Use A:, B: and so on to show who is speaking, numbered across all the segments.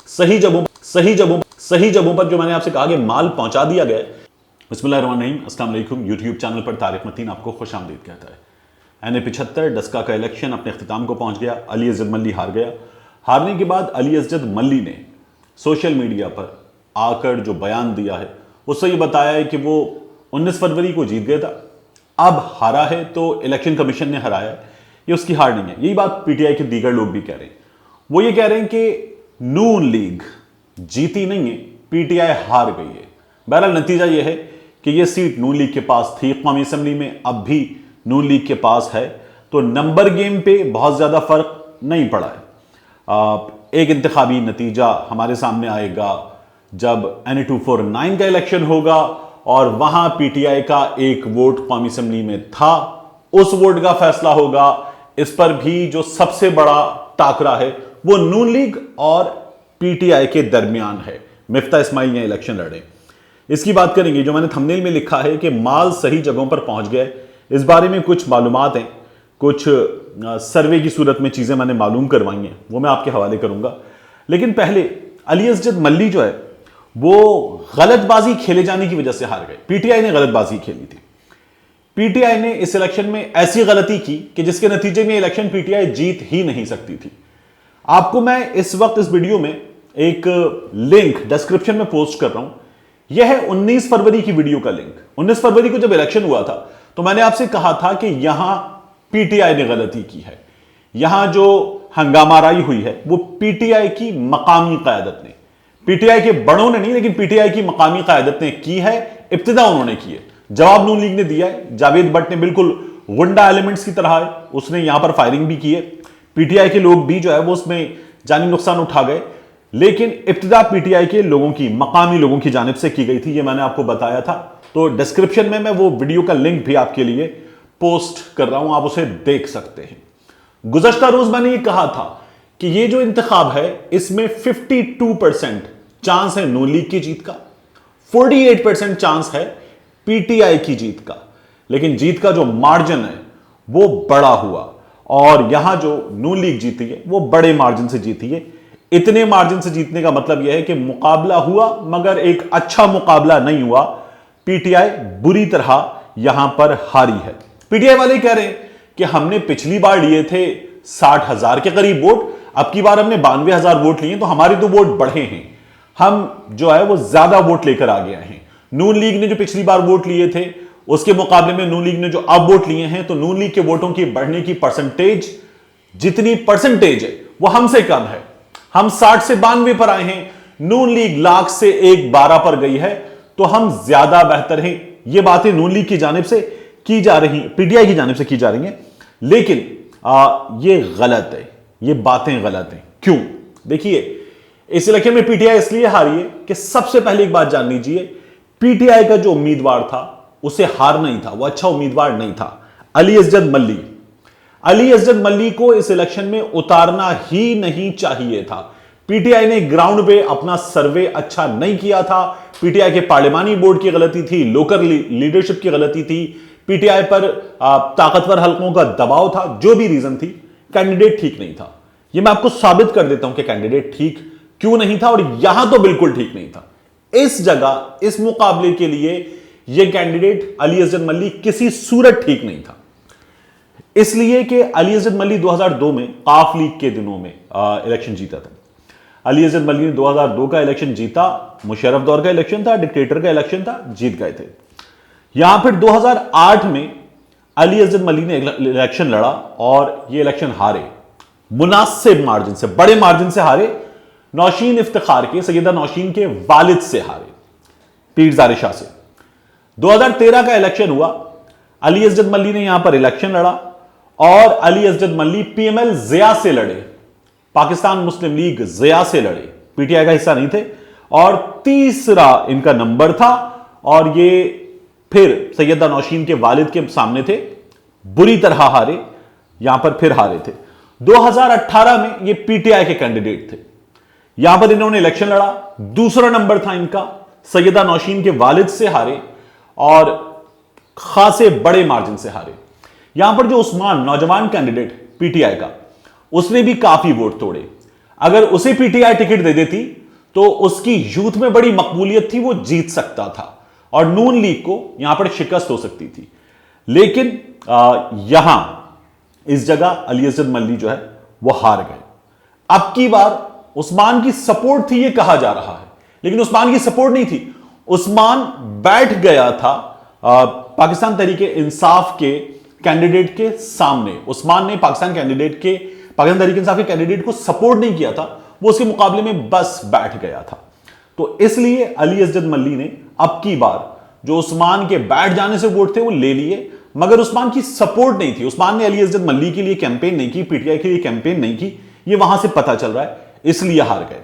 A: सही जगहों पर जो मैंने आपसे कहा कि माल पहुंचा दिया गया। बिस्मिल्लाहिर्रहमानिर्रहीम, अस्सलाम वालेकुम। यूट्यूब चैनल पर तारिक मतीन आपको खुशामदीद कहता है। NA-75 डस्का का इलेक्शन अपने अख्तिताम को पहुंच गया। अली असजद मल्ली हार गया। हारने के बाद अली असजद मल्ली ने सोशल मीडिया पर आकर जो बयान दिया है उससे ये बताया है कि वो 19 फरवरी को जीत गया था, अब हारा है तो इलेक्शन कमीशन ने हराया है, ये उसकी हार नहीं है। यही बात पीटीआई के दीगर लोग भी कह रहे हैं। वो ये कह रहे हैं कि नून लीग जीती नहीं है, पीटीआई हार गई है। बहरहाल नतीजा यह है कि यह सीट नून लीग के पास थी कौमी असेंबली में, अब भी नून लीग के पास है, तो नंबर गेम पे बहुत ज्यादा फर्क नहीं पड़ा है। एक इंतखाबी नतीजा हमारे सामने आएगा जब NA-249 का इलेक्शन होगा और वहां पीटीआई का एक वोट कौमी असेंबली में था, उस वोट का फैसला होगा। इस पर भी जो सबसे बड़ा टाकरा है वो नून लीग और पीटीआई के दरमियान है। मिफ्ता इस्माइल यहां इलेक्शन लड़े, इसकी बात करेंगे। जो मैंने थंबनेल में लिखा है कि माल सही जगहों पर पहुंच गए, इस बारे में कुछ मालूमात हैं, कुछ सर्वे की सूरत में चीजें मैंने मालूम करवाई हैं, वो मैं आपके हवाले करूंगा। लेकिन पहले अली असजद मल्ली जो है वो गलतबाजी खेले जाने की वजह से हार गए। पीटीआई ने गलतबाजी खेली थी। पीटीआई ने इस इलेक्शन में ऐसी गलती की कि जिसके नतीजे में इलेक्शन पीटीआई जीत ही नहीं सकती थी। आपको मैं इस वक्त इस वीडियो में एक लिंक डिस्क्रिप्शन में पोस्ट कर रहा हूं। यह है 19 फरवरी की वीडियो का लिंक। 19 फरवरी को जब इलेक्शन हुआ था तो मैंने आपसे कहा था कि यहां पीटीआई ने गलती की है, यहां जो हंगामाराई हुई है वो पीटीआई की मकामी क़यादत ने, पीटीआई के बड़ों ने नहीं, लेकिन पीटीआई की मकामी क़यादत ने की है। इब्तिदा उन्होंने की है, जवाब नून लीग ने दिया है। जावेद भट्ट ने बिल्कुल गुंडा एलिमेंट्स की तरह है, उसने यहां पर फायरिंग भी की है। पीटीआई के लोग भी जो है वो उसमें जानी नुकसान उठा गए, लेकिन इब्तिदा पीटीआई के लोगों की, मकामी लोगों की जानिब से की गई थी, ये मैंने आपको बताया था। तो डिस्क्रिप्शन में मैं वो वीडियो का लिंक भी आपके लिए पोस्ट कर रहा हूं, आप उसे देख सकते हैं। गुज़श्ता रोज मैंने ये कहा था कि ये जो इंतखाब है इसमें 52% चांस है नून लीग की जीत का, 48% चांस है पीटीआई की जीत का। लेकिन जीत का जो मार्जिन है वो बड़ा हुआ और यहां जो नून लीग जीती है वो बड़े मार्जिन से जीती है। इतने मार्जिन से जीतने का मतलब यह है कि मुकाबला हुआ मगर एक अच्छा मुकाबला नहीं हुआ। पीटीआई बुरी तरह यहां पर हारी है। पीटीआई वाले कह रहे हैं कि हमने पिछली बार लिए थे 60,000 के करीब वोट, अब की बार हमने 92,000 वोट लिए, तो हमारे तो वोट बढ़े हैं, हम जो है वो ज्यादा वोट लेकर आ गए हैं। नून लीग ने जो पिछली बार वोट लिए थे उसके मुकाबले में नून लीग ने जो अब वोट लिए हैं, तो नून लीग के वोटों की बढ़ने की परसेंटेज, जितनी परसेंटेज है वो हमसे कम है। हम 60 से 92 पर आए हैं, नून लीग लाख से 12 पर गई है, तो हम ज्यादा बेहतर हैं। ये बातें नून लीग की जानिब से की जा रही, पीटीआई की जानिब से की जा रही हैं, लेकिन ये गलत है, ये बातें गलत हैं। क्यों? देखिए, इस इलेक्शन में पीटीआई इसलिए हारी है कि सबसे पहले एक बात जान लीजिए, पीटीआई का जो उम्मीदवार था उसे हार नहीं था, वो अच्छा उम्मीदवार नहीं था। अली असजद मल्ली, अली असजद मल्ली को इस इलेक्शन में उतारना ही नहीं चाहिए था। पीटीआई ने ग्राउंड पे अपना सर्वे अच्छा नहीं किया था। पीटीआई के पार्लिमानी बोर्ड की गलती थी, लोकल लीडरशिप की गलती थी, पीटीआई पर ताकतवर हलकों का दबाव था, जो भी रीजन थी, कैंडिडेट ठीक नहीं था। यह मैं आपको साबित कर देता हूं कि कैंडिडेट ठीक क्यों नहीं था, और यहां तो बिल्कुल ठीक नहीं था। इस जगह, इस मुकाबले के लिए यह कैंडिडेट अली असजद मल्ली किसी सूरत ठीक नहीं था। इसलिए कि अली असजद मल्ली 2002 में काफ लीग के दिनों में इलेक्शन जीता था। अली असजद मल्ली ने 2002 का इलेक्शन जीता, मुशर्रफ दौर का इलेक्शन था, डिक्टेटर का इलेक्शन था, जीत गए थे। यहां फिर 2008 में अली असजद मल्ली ने इलेक्शन लड़ा और यह इलेक्शन हारे, मुनासिब मार्जिन से, बड़े मार्जिन से हारे। नौशीन इफ्तिखार के, सैयदा नौशीन के वालिद से हारे, पीरज़ाद शाह से। 2013 का इलेक्शन हुआ, अली असजद मल्ली ने यहां पर इलेक्शन लड़ा और अली असजद मल्ली पीएमएल ज़िया से लड़े, पाकिस्तान मुस्लिम लीग ज़िया से लड़े, पीटीआई का हिस्सा नहीं थे, और तीसरा इनका नंबर था, और ये फिर सैयदा नौशीन के वालिद के सामने थे, बुरी तरह हारे, यहां पर फिर हारे थे। 2018 में ये पीटीआई के कैंडिडेट थे, यहां पर इन्होंने इलेक्शन लड़ा, दूसरा नंबर था इनका, सैयदा नौशीन के वालिद से हारे और खासे बड़े मार्जिन से हारे। यहां पर जो उस्मान, नौजवान कैंडिडेट पीटीआई का, उसने भी काफी वोट तोड़े। अगर उसे पीटीआई टिकट दे देती तो उसकी यूथ में बड़ी मकबूलियत थी, वो जीत सकता था और नून लीग को यहां पर शिकस्त हो सकती थी। लेकिन यहां इस जगह अली असद मल्ली जो है वो हार गए। अब की बार उस्मान की सपोर्ट थी, ये कहा जा रहा है, लेकिन उस्मान की सपोर्ट नहीं थी। उस्मान बैठ गया था पाकिस्तान तहरीक इंसाफ के कैंडिडेट के सामने। उस्मान ने पाकिस्तान तहरीक इंसाफ के कैंडिडेट को सपोर्ट नहीं किया था, वो उसके मुकाबले में बस बैठ गया था। तो इसलिए अली असद मल्ली ने अब की बार जो उस्मान के बैठ जाने से वोट थे वो ले लिए, मगर उस्मान की सपोर्ट नहीं थी। उस्मान ने अली असद मल्ली के लिए कैंपेन नहीं की, पीटीआई के लिए कैंपेन नहीं की, ये वहां से पता चल रहा है, इसलिए हार गए।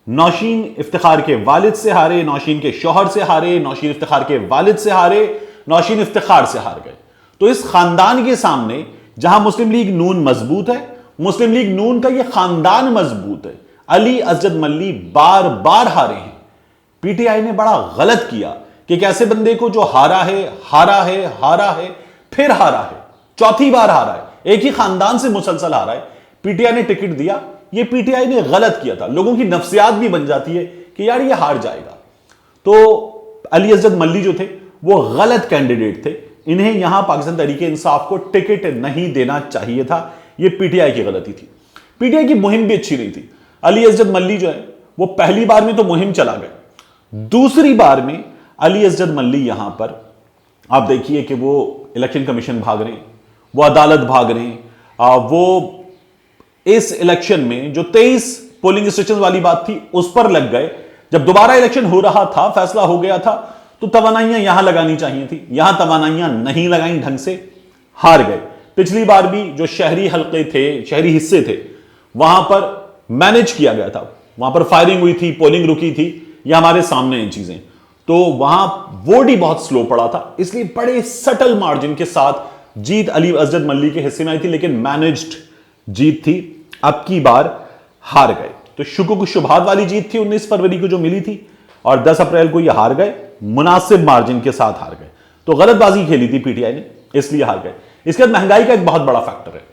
A: नौशीन इफ्तिखार के वालिद से हारे, नौशीन के शौहर से हारे, नौशीन इफ्तिखार के वालिद से हारे, नौशीन इफ्तिखार से हार गए। तो इस खानदान के सामने जहां मुस्लिम लीग नून मजबूत है, मुस्लिम लीग नून का यह खानदान मजबूत है, अली असद मल्ली बार बार हारे हैं। पीटीआई ने बड़ा गलत किया कि एक ऐसे बंदे को जो हारा है, फिर हारा है, चौथी बार हारा है, एक ही खानदान से मुसलसल हारा है, पीटीआई ने टिकट दिया। ये पीटीआई ने गलत किया था। लोगों की नफ्सियात भी बन जाती है कि यार ये हार जाएगा। तो अली असद मल्ली जो थे वो गलत कैंडिडेट थे, इन्हें यहां पाकिस्तान तहरीक इंसाफ को टिकट नहीं देना चाहिए था। ये पीटीआई की गलती थी। पीटीआई की मुहिम भी अच्छी नहीं थी। अली असद मल्ली जो है वो पहली बार में तो मुहिम चला गए, दूसरी बार में अली असद मल्ली यहां पर आप देखिए कि वो इलेक्शन कमीशन भाग रहे हैं, वो अदालत भाग रहे हैं, वो इस इलेक्शन में जो 23 पोलिंग स्टेशन वाली बात थी उस पर लग गए। जब दोबारा इलेक्शन हो रहा था, फैसला हो गया था, तो तवानाइयां यहां लगानी चाहिए थी, यहां तवानाइयां नहीं लगाई ढंग से, हार गए। पिछली बार भी जो शहरी हल्के थे, शहरी हिस्से थे, वहां पर मैनेज किया गया था, वहां पर फायरिंग हुई थी, पोलिंग रुकी थी, ये हमारे सामने हैं चीजें। तो वहां वोट ही बहुत स्लो पड़ा था, इसलिए बड़े सटल मार्जिन के साथ जीत अली असद मल्ली के हिस्से में आई थी, लेकिन मैनेज्ड जीत थी। अब की बार हार गए। तो शुक्र शुभात वाली जीत थी 19 फरवरी को जो मिली थी, और 10 अप्रैल को ये हार गए, मुनासिब मार्जिन के साथ हार गए। तो गलतबाजी खेली थी पीटीआई ने, इसलिए हार गए। इसके बाद महंगाई का एक बहुत बड़ा फैक्टर है।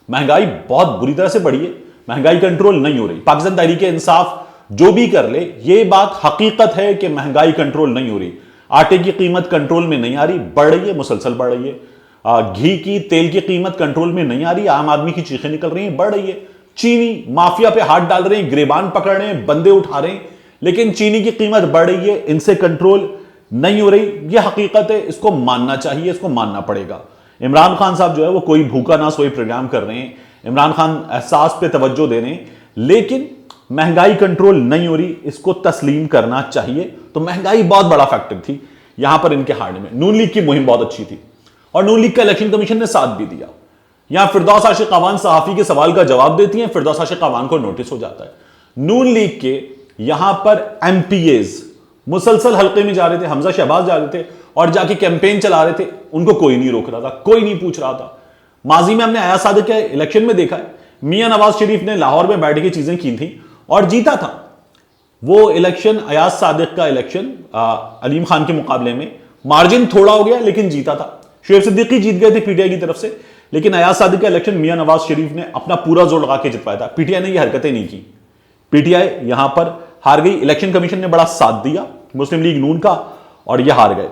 A: महंगाई बहुत बुरी तरह से बढ़ी है, महंगाई कंट्रोल नहीं हो रही। पाकिस्तान तहरीक इंसाफ जो भी कर ले, ये बात हकीकत है कि महंगाई कंट्रोल नहीं हो रही। आटे की कीमत कंट्रोल में नहीं आ रही, बढ़ रही है, मुसलसल बढ़ रही है। घी की, तेल की कीमत कंट्रोल में नहीं आ रही, आम आदमी की चीखें निकल रही हैं, बढ़ रही है। चीनी माफिया पे हाथ डाल रहे हैं, गिरेबान पकड़ रहे हैं, बंदे उठा रहे हैं, लेकिन चीनी की कीमत बढ़ रही है, इनसे कंट्रोल नहीं हो रही। यह हकीकत है, इसको मानना चाहिए, इसको मानना पड़ेगा। इमरान खान साहब जो है वो कोई भूखा ना सोए प्रोग्राम कर रहे हैं, इमरान खान एहसास पे तवज्जो दे रहे हैं, लेकिन महंगाई कंट्रोल नहीं हो रही, इसको तस्लीम करना चाहिए। तो महंगाई बहुत बड़ा फैक्टर थी यहां पर इनके हारने में। नून लीग की मुहिम बहुत अच्छी थी और नून लीग का इलेक्शन कमीशन ने साथ भी दिया। यहां फिरदौस आशिक अवान सहाफी के सवाल का जवाब देती हैं, फिरदौस आशिक अवान को नोटिस हो जाता है। नून लीग के यहां पर एमपीएज मुसलसल हल्के में जा रहे थे, हमजा शहबाज जा रहे थे और जाके कैंपेन चला रहे थे, उनको कोई नहीं रोक रहा था, कोई नहीं पूछ रहा था। माजी में हमने अयाज सादिक के इलेक्शन में देखा है, मियां नवाज शरीफ ने लाहौर में बैठ के चीजें की थी और जीता था वो इलेक्शन। अयाज सादिक का इलेक्शन अलीम खान के मुकाबले में मार्जिन थोड़ा हो गया, लेकिन जीता था। शुएब सिद्दीकी जीत गए थे पीटीआई की तरफ से, लेकिन अयाज सादिक का इलेक्शन मियां नवाज शरीफ ने अपना पूरा जोर लगा के जितवाया था। पीटीआई ने ये हरकतें नहीं की, पीटीआई यहां पर हार गई। इलेक्शन कमीशन ने बड़ा साथ दिया मुस्लिम लीग नून का और ये हार गए।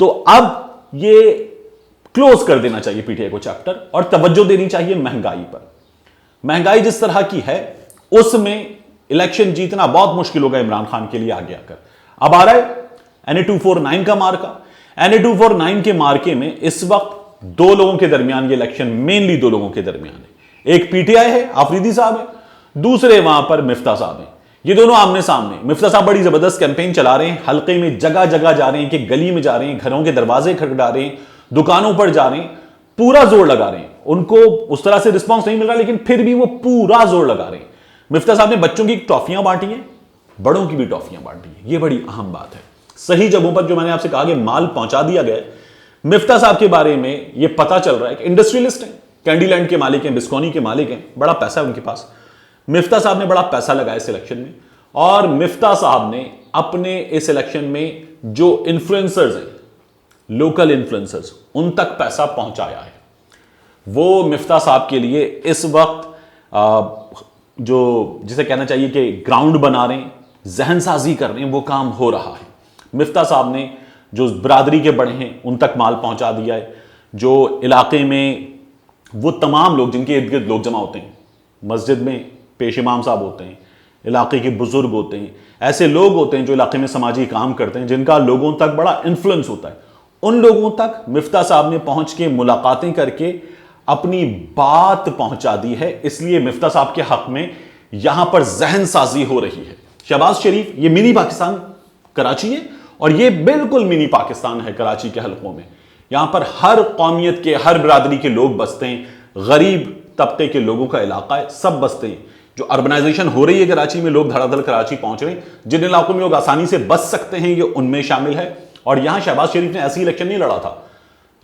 A: तो अब ये क्लोज कर देना चाहिए पीटीआई को चैप्टर, और तवज्जो देनी चाहिए महंगाई पर। महंगाई जिस तरह की है उसमें इलेक्शन जीतना बहुत मुश्किल होगा इमरान खान के लिए आगे आकर। अब आ रहा है NA-249 का मार्का। NA-249 के मार्के में इस वक्त दो लोगों के दरमियान ये इलेक्शन, मेनली दो लोगों के दरमियान है। एक पीटीआई है, आफरीदी साहब है, दूसरे वहां पर मिफ्ता साहब हैं। ये दोनों आमने सामने। मिफ्ता साहब बड़ी जबरदस्त कैंपेन चला रहे हैं, हल्के में जगह जगह जा रहे हैं, कि गली में जा रहे हैं, घरों के दरवाजे खटखटा रहे हैं, दुकानों पर जा रहे हैं, पूरा जोर लगा रहे हैं। उनको उस तरह से रिस्पॉन्स नहीं मिल रहा, लेकिन फिर भी वो पूरा जोर लगा रहे हैं। मिफ्ता साहब ने बच्चों की टॉफियां बांटी हैं, बड़ों की भी टॉफियां बांटी हैं। ये बड़ी अहम बात है। सही जगहों पर जो मैंने आपसे कहा कि माल पहुंचा दिया गया। मिफ्ता साहब के बारे में यह पता चल रहा है कि इंडस्ट्रियलिस्ट हैं, कैंडीलैंड के मालिक हैं, बिस्कोनी के मालिक हैं, बड़ा पैसा है उनके पास। मिफ्ता साहब ने बड़ा पैसा लगाया इस इलेक्शन में, और मिफ्ता साहब ने अपने इस इलेक्शन में जो इन्फ्लुएंसर्स हैं, लोकल इन्फ्लुएंसर्स, उन तक पैसा पहुंचाया है। वो मिफ्ता साहब के लिए इस वक्त जो जिसे कहना चाहिए कि ग्राउंड बना रहे हैं, जहन साजी कर रहे हैं, वो काम हो रहा है। मिफ्ता साहब ने जो बरादरी के बड़े हैं उन तक माल पहुंचा दिया है। जो इलाके में वो तमाम लोग जिनके इर्द गिर्द लोग जमा होते हैं, मस्जिद में पेश इमाम साहब होते हैं, इलाके के बुजुर्ग होते हैं, ऐसे लोग होते हैं जो इलाके में समाजी काम करते हैं, जिनका लोगों तक बड़ा इन्फ्लुएंस होता है, उन लोगों तक मिफ्ता साहब ने पहुंच के मुलाकातें करके अपनी बात पहुंचा दी है। इसलिए मिफ्ता साहब के हक में यहां पर जहन साजी हो रही है। शहबाज शरीफ, ये मिनी पाकिस्तान कराची है और ये बिल्कुल मिनी पाकिस्तान है कराची के हलकों में। यहां पर हर कौमियत के, हर बिरादरी के लोग बसते हैं, गरीब तबके के लोगों का इलाका है, सब बसते हैं। जो अर्बनाइजेशन हो रही है कराची में, लोग धड़ाधड़ कराची पहुंच रहे हैं, जिन इलाकों में लोग आसानी से बस सकते हैं ये उनमें शामिल है। और यहां शहबाज शरीफ ने ऐसी इलेक्शन नहीं लड़ा था,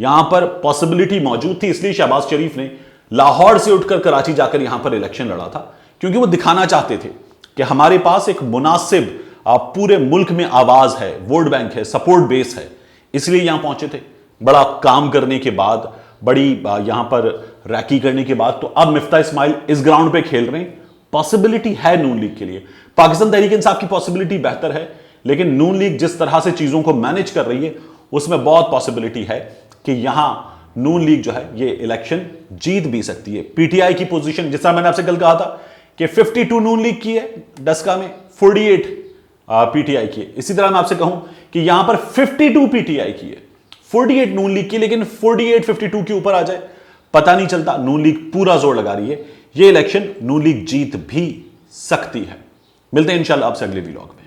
A: यहां पर पॉसिबिलिटी मौजूद थी, इसलिए शहबाज शरीफ ने लाहौर से उठकर कराची जाकर यहां पर इलेक्शन लड़ा था, क्योंकि वो दिखाना चाहते थे कि हमारे पास एक मुनासिब पूरे मुल्क में आवाज है, वोट बैंक है, सपोर्ट बेस है, इसलिए यहां पहुंचे थे। बड़ा काम करने के बाद, बड़ी यहां पर रैकी करने के बाद, तो अब मिफ्ता इस्माइल इस ग्राउंड पे खेल रहे हैं। पॉसिबिलिटी है नून लीग के लिए, पाकिस्तान तहरीक इंसाफ की पॉसिबिलिटी बेहतर है, लेकिन नून लीग जिस तरह से चीजों को मैनेज कर रही है उसमें बहुत पॉसिबिलिटी है कि यहां नून लीग जो है ये इलेक्शन जीत भी सकती है। पीटीआई की पोजीशन, जिस तरह मैंने आपसे कल कहा था कि 52 नून लीग की है डस्का में, 48 पीटीआई की है, इसी तरह मैं आपसे कहूं कि यहां पर 52 पीटीआई की है, 48 नून लीग की, लेकिन 48 52 के ऊपर आ जाए पता नहीं चलता। नून लीग पूरा जोर लगा रही है, ये इलेक्शन नून लीग जीत भी सकती है। मिलते हैं इंशाल्लाह आपसे अगले व्लॉग में।